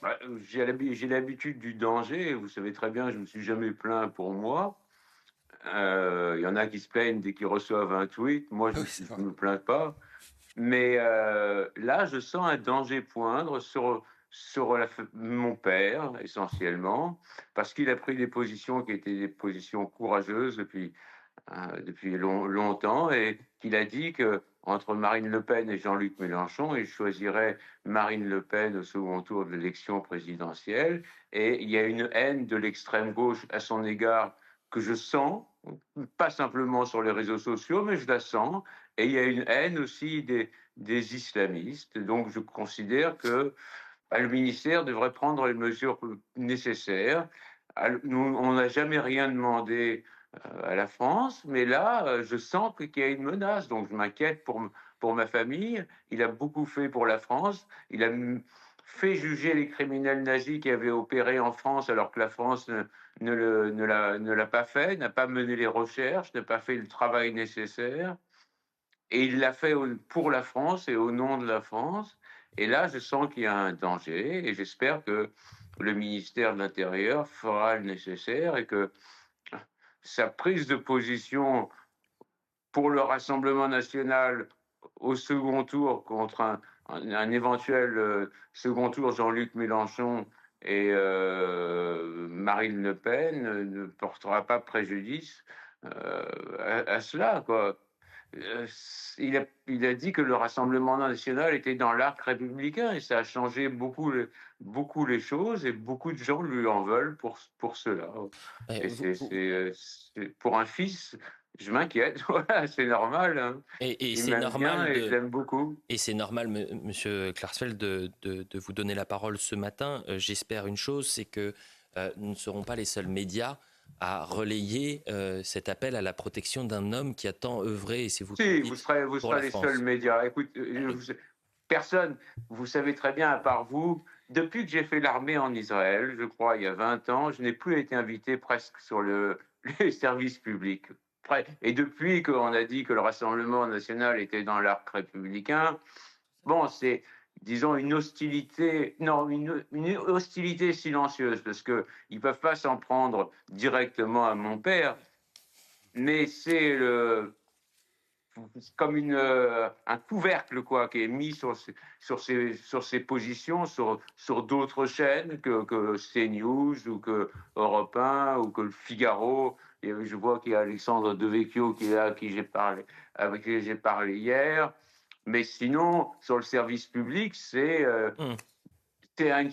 Bah, j'ai l'habitude du danger. Vous savez très bien, je me suis jamais plaint pour moi. Il y en a qui se plaignent dès qu'ils reçoivent un tweet. Moi, Oui, c'est je vrai. me plains pas. Mais là, je sens un danger poindre sur mon père, essentiellement, parce qu'il a pris des positions qui étaient des positions courageuses depuis longtemps, et qu'il a dit que entre Marine Le Pen et Jean-Luc Mélenchon, il choisirait Marine Le Pen au second tour de l'élection présidentielle. Et il y a une haine de l'extrême gauche à son égard que je sens, pas simplement sur les réseaux sociaux, mais je la sens. Et il y a une haine aussi des islamistes. Donc je considère que le ministère devrait prendre les mesures nécessaires. Nous, on n'a jamais rien demandé à la France, mais là, je sens qu'il y a une menace, donc je m'inquiète pour ma famille. Il a beaucoup fait pour la France. Il a fait juger les criminels nazis qui avaient opéré en France, alors que la France ne l'a pas fait, n'a pas mené les recherches, n'a pas fait le travail nécessaire. Et il l'a fait pour la France et au nom de la France. Et là, je sens qu'il y a un danger et j'espère que le ministère de l'Intérieur fera le nécessaire et que sa prise de position pour le Rassemblement national au second tour contre un éventuel second tour Jean-Luc Mélenchon et Marine Le Pen ne portera pas préjudice à cela, quoi. Euh, il a dit que le Rassemblement national était dans l'arc républicain et ça a changé beaucoup les choses et beaucoup de gens lui en veulent pour cela. Et, Et pour un fils, je m'inquiète. Voilà, c'est normal, hein. et Il c'est m'aime bien normal et je de, l'aime beaucoup. et c'est normal, Monsieur Klarsfeld, de vous donner la parole ce matin. J'espère une chose, c'est que nous ne serons pas les seuls médias à relayer cet appel à la protection d'un homme qui a tant œuvré, et c'est vous qui le Si, dites, vous pour serez la les seuls France. médias. Écoute, Oui. personne, vous savez très bien, à part vous, depuis que j'ai fait l'armée en Israël, je crois, il y a 20 ans, je n'ai plus été invité presque sur les services publics. Et depuis qu'on a dit que le Rassemblement national était dans l'arc républicain, bon, c'est, disons, une hostilité, non, une hostilité silencieuse, parce qu'ils ne peuvent pas s'en prendre directement à mon père, mais c'est comme un couvercle quoi, qui est mis sur ses positions sur d'autres chaînes que CNews ou que Europe 1 ou que le Figaro. Et je vois qu'il y a Alexandre Devecchio qui est là, avec qui j'ai parlé hier. Mais sinon, sur le service public, Hum. c'est une